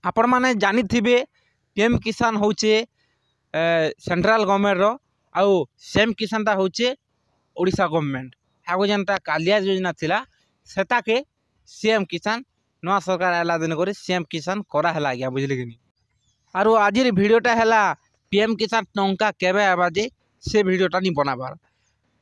आपण मैंने जानी पीएम किसान होचे सेंट्रल गवर्नमेंट रो आउ सेम किसानटा होचे ओडिशा गवर्नमेंट हागो जेनटा कालिया योजना थिला सेटा के सीएम किसान नवा सरकार आला दिन करे सीएम किसान करा हला आज्ञा बुझले कि आरो आजिर भिडियोटा हला पीएम किसान टंका केबे आबा जे से भिडियोटा नहीं बनाबार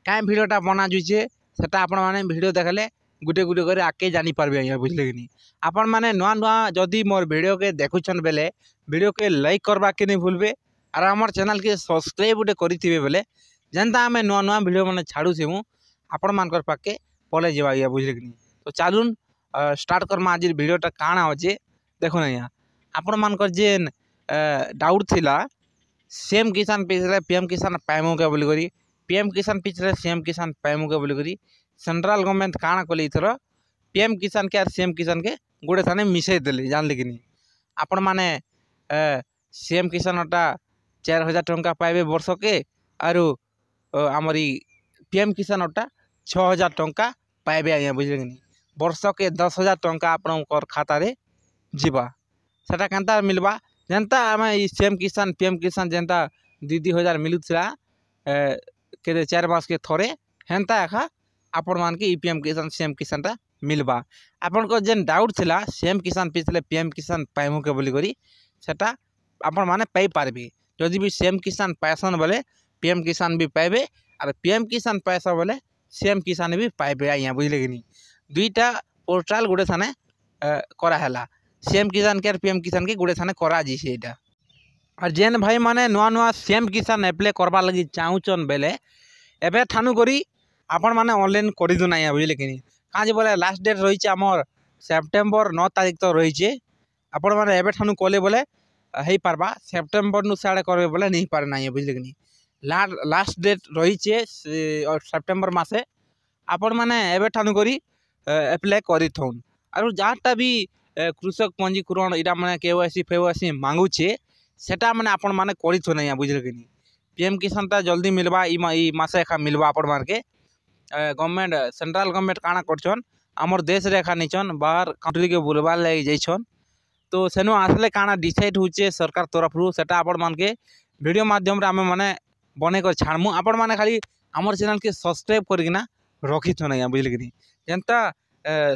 काई भिडियोटा बना जुचे सेटा आपण माने भिडियो देखले गुटे गुटे करे आके जानी पारबे आज्ञा बुझले कि आपण माने नुआ नुआ जदि मोर भिडियो के देखुछन बेले भिडियो के लाइक करबा के नहीं भूलबे और हमर चैनल के सब्सक्राइब गुटे करिथिबे बेले जेनता आमे नुआ नुआ भिडियो माने छाड़ू सेमु आपण मानकर पाके पले जेबा आज्ञा बुझले कि तो चालून स्टार्ट करमा आज भिडियोटा काଣା होचे देखो आज्ञा आपण मानकर जेन डाउट थिला सीएम किसान पिछले पीएम किसान पाइमु के बोली करी पीएम किसान पिछले सीएम किसान पाइमु के बोली करी सेंट्रल गवर्नमेंट काଣା कले इथर पीएम किसान के और सीएम किसान के गोटे थाने मिसई देले जानले कि आपण माने सीएम किसानटा 4000 टंका पाइबे वर्ष के आरु आमरी पीएम किसानटा 6000 टंका पाइबे आज्ञा बुझले कि वर्ष के 10,000 टंका आपनकर खाता रे जीवा सेटा केनता मिलबा जेनता आम सीएम किसान पीएम किसान जेनता 2,000 मिलुला के 4 मास के थरे हेन्ता एखा आपण मान के पीएम किसान सीएम किसानटा मिलबा आपण को जेन डाउट थिला सीएम किसान पिछले पीएम किसान पाइमु के बोली करी सेटा आपण माने पाई पारबे जदि भी सीएम किसान पैसन बोले पीएम किसान भी पाइबे और पीएम किसान पैसा बोले सीएम किसान भी पाइबे आज्ञा बुझले कि दुईटा पोर्टाल गुटे थाने करा हला सीएम किसान के और पीएम किसान के गुटे थाने करा जीसे एटा और जेन भाई माने नुआ नुआ सीएम किसान एप्लाई करबा लगी चाहूचन बेले एबे ठानु करी आपण माने ऑनलाइन करि दु ना बुझले कि काज बोले लास्ट डेट रही आमर सेप्टेम्बर 9 तारीख तो रही आपण माने एबे ठानु कले बोले हेई पारबा सेप्टेम्बर नु साडे करबे बोले नहीं पारे ना बुझले कि लास्ट डेट रही सेप्टेम्बर मासे आपण माने एबे ठानु करी एप्लाई करि थौन आरो जाटा भी कृषक पंजीकरण इटा माने केवाईसी फेवाईसी मांगुचे सेटा माने आपण माने करि थो ना बुझले कि पीएम किसान ता जल्दी मिलबा ई मासे एखा मिलबा आपण मार के गवर्नमेंट सेंट्रल गवर्नमेंट काଣା करछन हमर देश रेखा निचन बाहर कंट्री के बुलबार लगे जाइछन तो सेनो आसले काଣା डिसाइड होचे सरकार तरफ रु सेटा आपण मान के वीडियो माध्यम रे हमें माने बने कर छाड़मु आपण माने खाली हमर चैनल के सब्सक्राइब करकिना रखी थो ना बुझले कि जेनता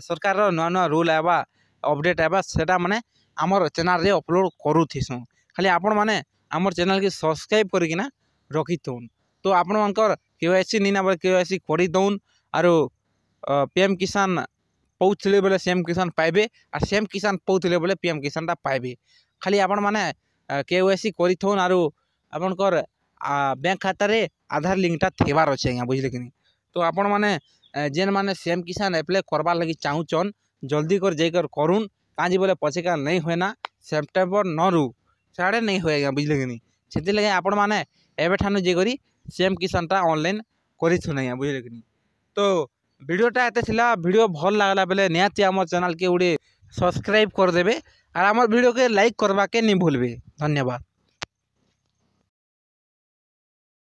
सरकार रो नुआ नुआ रूल आबा अपडेट आबा सेटा माने हमर चैनल रे अपलोड करूथिसु खाली आपण माने हमर चैनल के सब्सक्राइब करकिना रखी थोन तो आपण मानकर केवाईसी नी ना बोले केवाईसी करि दउन आरो पीएम किसान पौथले बोले सीएम किसान पाइबे और सीएम किसान पौथले बोले पीएम किसानटा पाइबे खाली आपण माने केवाईसी करि थोन आरो आपनकर बैंक खाता रे आधार लिंकटा थेबार अछि आज्ञा बुझले कि तो आपण माने जेन माने सीएम किसान अप्लाई करबा लगी चाहूचन जल्दी कर जाई कर करून काजी बोले पछेका नहीं होय ना सेप्टेम्बर 9 रु साडे नहीं होय आज्ञा बुझले कि सेति लगे आपण माने एबे ठानु जे करी सीएम किसानटा ऑनलाइन करि थु ना बुझले कि तो वीडियोटा एते थिला वीडियो भल लागला बेले निहाती हमर चैनल के उडे सब्सक्राइब कर देबे और हमर वीडियो के लाइक करबा के नहीं भूलबे धन्यवाद।